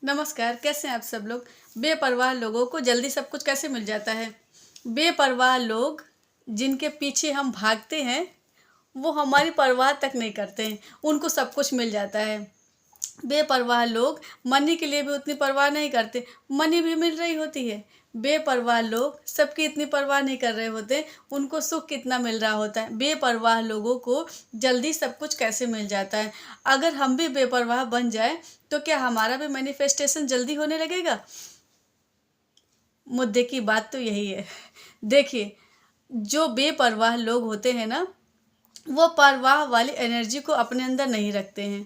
नमस्कार, कैसे हैं आप सब लोग। बेपरवाह लोगों को जल्दी सब कुछ कैसे मिल जाता है। बेपरवाह लोग जिनके पीछे हम भागते हैं वो हमारी परवाह तक नहीं करते हैं, उनको सब कुछ मिल जाता है। बेपरवाह लोग मनी के लिए भी उतनी परवाह नहीं करते, मनी भी मिल रही होती है। बेपरवाह लोग सबकी इतनी परवाह नहीं कर रहे होते, उनको सुख कितना मिल रहा होता है। बेपरवाह लोगों को जल्दी सब कुछ कैसे मिल जाता है। अगर हम भी बेपरवाह बन जाए तो क्या हमारा भी मैनिफेस्टेशन जल्दी होने लगेगा। मुद्दे की बात तो यही है। देखिए, जो बेपरवाह लोग होते हैं ना, वो परवाह वाली एनर्जी को अपने अंदर नहीं रखते हैं,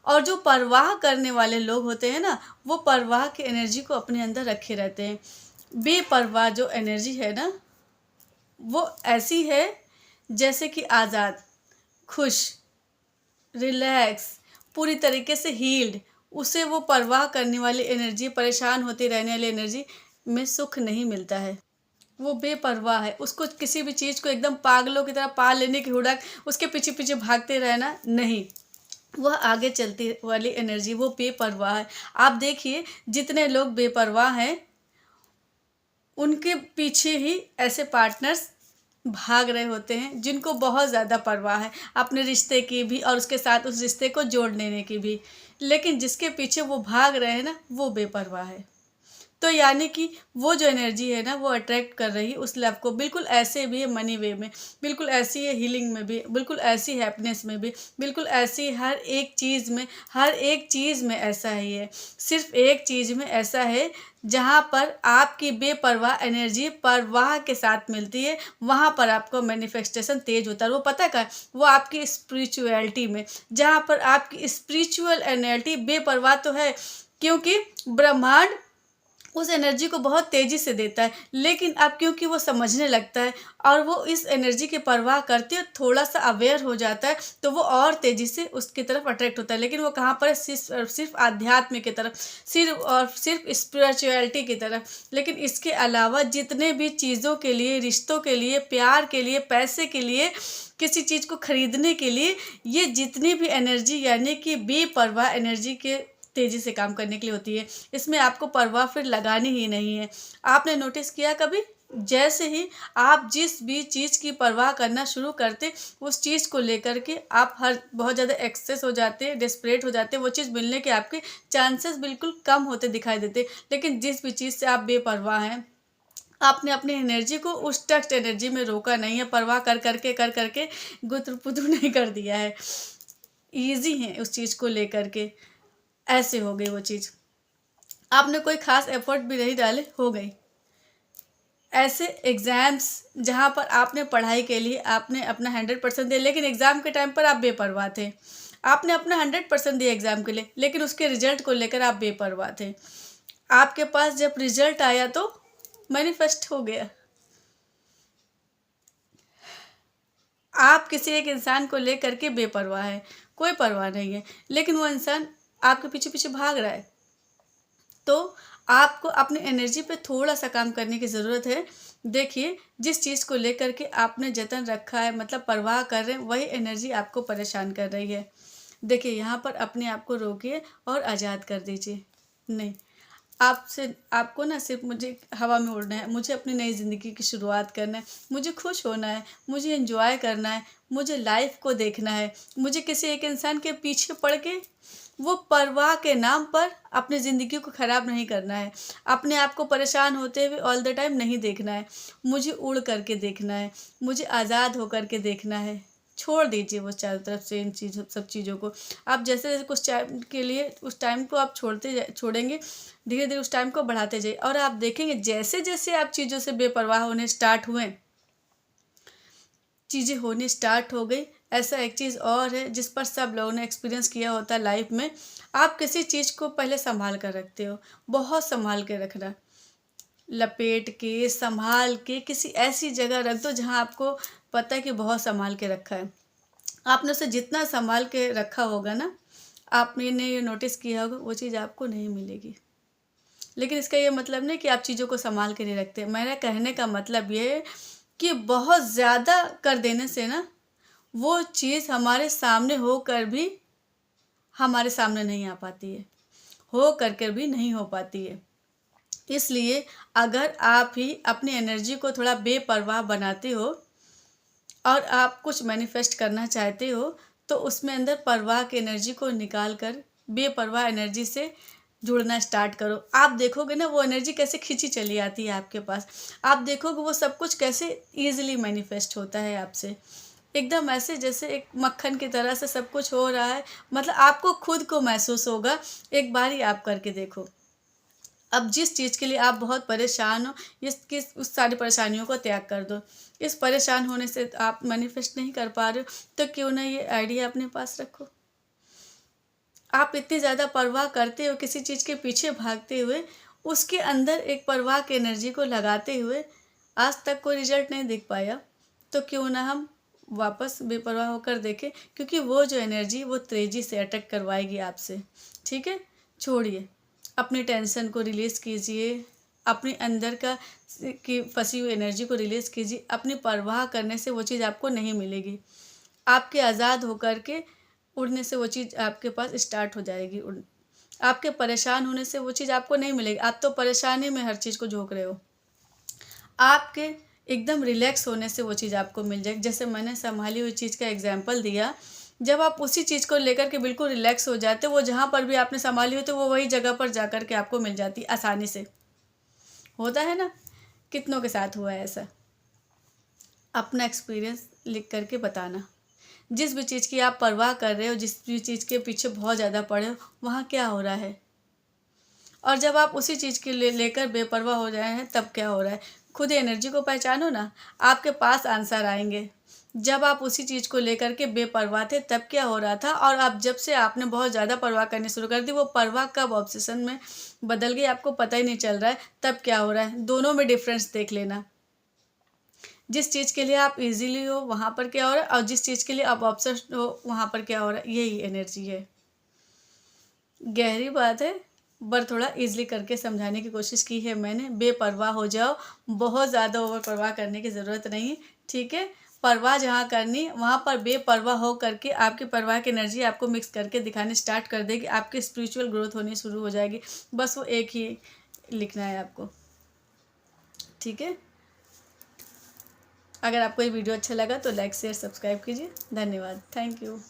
और जो परवाह करने वाले लोग होते हैं ना, वो परवाह की एनर्जी को अपने अंदर रखे रहते हैं। बेपरवाह जो एनर्जी है ना, वो ऐसी है जैसे कि आज़ाद, खुश, रिलैक्स, पूरी तरीके से हील्ड। उसे वो परवाह करने वाली एनर्जी, परेशान होती रहने वाली एनर्जी में सुख नहीं मिलता है। वो बेपरवाह है, उसको किसी भी चीज़ को एकदम पागलों की तरह पा लेने की हुड़क, उसके पीछे पीछे भागते रहना नहीं। वह आगे चलती वाली एनर्जी, वो बेपरवाह है। आप देखिए, जितने लोग बेपरवाह हैं उनके पीछे ही ऐसे पार्टनर्स भाग रहे होते हैं जिनको बहुत ज़्यादा परवाह है अपने रिश्ते की भी, और उसके साथ उस रिश्ते को जोड़ लेने की भी। लेकिन जिसके पीछे वो भाग रहे हैं ना, वो बेपरवाह है। तो यानी कि वो जो एनर्जी है ना, वो अट्रैक्ट कर रही है उस लव को। बिल्कुल ऐसे भी है मनी वे में, बिल्कुल ऐसी है हीलिंग में भी, बिल्कुल ऐसी हैप्पीनेस में भी, बिल्कुल ऐसी हर एक चीज़ में। हर एक चीज़ में ऐसा ही है। सिर्फ एक चीज़ में ऐसा है जहाँ पर आपकी बेपरवाह एनर्जी परवाह के साथ मिलती है, वहाँ पर आपको मैनिफेस्टेशन तेज होता है। वो पता है, वो आपकी स्पिरिचुअलिटी में, जहाँ पर आपकी स्पिरिचुअल एनर्जी बेपरवाह तो है, क्योंकि ब्रह्मांड उस एनर्जी को बहुत तेज़ी से देता है। लेकिन अब क्योंकि वो समझने लगता है और वो इस एनर्जी की परवाह करते हुए थोड़ा सा अवेयर हो जाता है, तो वो और तेज़ी से उसकी तरफ अट्रैक्ट होता है। लेकिन वो कहाँ पर है, सिर्फ आध्यात्म की तरफ, सिर्फ और सिर्फ स्पिरिचुअलिटी की तरफ। लेकिन इसके अलावा जितने भी चीज़ों के लिए, रिश्तों के लिए, प्यार के लिए, पैसे के लिए, किसी चीज़ को खरीदने के लिए, ये जितनी भी एनर्जी यानी कि बेपरवाह एनर्जी के तेज़ी से काम करने के लिए होती है। इसमें आपको परवाह फिर लगानी ही नहीं है। आपने नोटिस किया कभी, जैसे ही आप जिस भी चीज़ की परवाह करना शुरू करते, उस चीज़ को लेकर के आप हर बहुत ज़्यादा एक्सेस हो जाते हैं, डेस्परेट हो जाते हैं। वो चीज़ मिलने के आपके चांसेस बिल्कुल कम होते दिखाई देते। लेकिन जिस भी चीज़ से आप बेपरवाह हैं, आपने अपनी एनर्जी को उस टेक्स्ट एनर्जी में रोका नहीं है, परवाह कर करके गुतर-पुतर नहीं कर दिया है। ईज़ी है उस चीज़ को लेकर के, ऐसे हो गई वो चीज़। आपने कोई ख़ास एफ़र्ट भी नहीं डाले, हो गई। ऐसे एग्ज़ाम्स जहाँ पर आपने पढ़ाई के लिए आपने अपना 100% दिया, लेकिन एग्ज़ाम के टाइम पर आप बेपरवाह थे। आपने अपना 100% दिया एग्ज़ाम के लिए, लेकिन उसके रिज़ल्ट को लेकर आप बेपरवाह थे। आपके पास जब रिज़ल्ट आया तो मैनिफेस्ट हो गया। आप किसी एक इंसान को लेकर के बेपरवाह हैं, कोई परवाह नहीं है, लेकिन वो इंसान आपके पीछे-पीछे भाग रहा है। तो आपको अपनी एनर्जी पे थोड़ा-सा काम करने की ज़रूरत है। देखिए, जिस चीज़ को लेकर के आपने जतन रखा है, मतलब परवाह कर रहे हैं, वही एनर्जी आपको परेशान कर रही है। देखिए, यहाँ पर अपने आप को रोकिए और आज़ाद कर दीजिए। नहीं, आपसे आपको ना सिर्फ़ मुझे हवा में उड़ना है, मुझे अपनी नई ज़िंदगी की शुरुआत करना है, मुझे खुश होना है, मुझे एन्जॉय करना है, मुझे लाइफ़ को देखना है। मुझे किसी एक इंसान के पीछे पड़ के वो परवाह के नाम पर अपनी ज़िंदगी को ख़राब नहीं करना है। अपने आप को परेशान होते हुए ऑल द टाइम नहीं देखना है। मुझे उड़ कर के देखना है, मुझे आज़ाद हो कर के देखना है। छोड़ दीजिए वो चारों तरफ से इन चीज़ों सब चीज़ों को। आप जैसे-जैसे कुछ टाइम के लिए उस टाइम को आप छोड़ेंगे, धीरे-धीरे उस टाइम को बढ़ाते जाइए, और आप देखेंगे जैसे-जैसे आप चीज़ों से बेपरवाह होने स्टार्ट हुए, चीज़ें होनी स्टार्ट हो गई। ऐसा एक चीज़ और है जिस पर सब लोगों ने एक्सपीरियंस किया होता है लाइफ में। आप किसी चीज़ को पहले संभाल कर रखते हो, बहुत संभाल के रखना, लपेट के संभाल के किसी ऐसी जगह रख दो जहाँ आपको पता है कि बहुत संभाल के रखा है। आपने उसे जितना संभाल के रखा होगा ना, आपने ये नोटिस किया होगा, वो चीज़ आपको नहीं मिलेगी। लेकिन इसका ये मतलब नहीं कि आप चीज़ों को संभाल के नहीं रखते। मेरा कहने का मतलब ये है कि बहुत ज़्यादा कर देने से ना, वो चीज़ हमारे सामने होकर भी हमारे सामने नहीं आ पाती है। हो करके भी नहीं हो पाती है। इसलिए अगर आप ही अपनी एनर्जी को थोड़ा बेपरवाह बनाते हो और आप कुछ मैनिफेस्ट करना चाहते हो, तो उसमें अंदर परवाह की एनर्जी को निकाल कर बेपरवाह एनर्जी से जुड़ना स्टार्ट करो। आप देखोगे ना वो एनर्जी कैसे खींची चली आती है आपके पास। आप देखोगे वो सब कुछ कैसे ईजिली मैनिफेस्ट होता है आपसे, एकदम ऐसे जैसे एक मक्खन की तरह से सब कुछ हो रहा है। मतलब आपको खुद को महसूस होगा। एक बार ही आप करके देखो। अब जिस चीज़ के लिए आप बहुत परेशान हो, उस सारी परेशानियों को त्याग कर दो। इस परेशान होने से आप मैनिफेस्ट नहीं कर पा रहे हो, तो क्यों ना ये आइडिया अपने पास रखो। आप इतनी ज़्यादा परवाह करते हो किसी चीज़ के पीछे भागते हुए, उसके अंदर एक परवाह की एनर्जी को लगाते हुए आज तक कोई रिजल्ट नहीं दिख पाया, तो क्यों ना हम वापस बेपरवाह होकर देखें। क्योंकि वो जो एनर्जी वो तेज़ी से अटैक करवाएगी आपसे। ठीक है, छोड़िए, अपनी टेंशन को रिलीज़ कीजिए, अपने अंदर का की फंसी हुई एनर्जी को रिलीज़ कीजिए। अपनी परवाह करने से वो चीज़ आपको नहीं मिलेगी। आपके आज़ाद होकर के उड़ने से वो चीज़ आपके पास स्टार्ट हो जाएगी। आपके परेशान होने से वो चीज़ आपको नहीं मिलेगी। आप तो परेशानी में हर चीज़ को झोंक रहे हो। आपके एकदम रिलैक्स होने से वो चीज़ आपको मिल जाएगी। जैसे मैंने संभाली हुई चीज़ का एग्जाम्पल दिया, जब आप उसी चीज़ को लेकर के बिल्कुल रिलैक्स हो जाते हो, वो जहाँ पर भी आपने संभाली हो तो वो वही जगह पर जा कर के आपको मिल जाती आसानी से। होता है ना, कितनों के साथ हुआ है ऐसा। अपना एक्सपीरियंस लिख करके बताना। जिस भी चीज़ की आप परवाह कर रहे हो, जिस भी चीज़ के पीछे बहुत ज़्यादा पड़े हो, वहाँ क्या हो रहा है, और जब आप उसी चीज़ के लेकर बेपरवाह हो जाए हैं तब क्या हो रहा है। खुद एनर्जी को पहचानो ना, आपके पास आंसर आएंगे। जब आप उसी चीज़ को लेकर के बेपरवाह थे तब क्या हो रहा था, और आप जब से आपने बहुत ज़्यादा परवाह करनी शुरू कर दी, वो परवाह कब ऑब्सेशन में बदल गई आपको पता ही नहीं चल रहा है, तब क्या हो रहा है। दोनों में डिफरेंस देख लेना। जिस चीज़ के लिए आप इजीली हो वहाँ पर क्या हो रहा है, और जिस चीज़ के लिए आप ऑब्सेस्ड हो वहाँ पर क्या हो रहा है। यही एनर्जी है। गहरी बात है, पर थोड़ा ईज़िली करके समझाने की कोशिश की है मैंने। बेपरवाह हो जाओ, बहुत ज़्यादा ओवर परवाह करने की ज़रूरत नहीं। ठीक है, परवाह जहाँ करनी वहाँ पर बेपरवाह हो करके आपकी परवाह की एनर्जी आपको मिक्स करके दिखानी स्टार्ट कर देगी। आपकी स्पिरिचुअल ग्रोथ होनी शुरू हो जाएगी। बस वो एक ही लिखना है आपको। ठीक है, अगर आपको ये वीडियो अच्छा लगा तो लाइक शेयर सब्सक्राइब कीजिए। धन्यवाद, थैंक यू।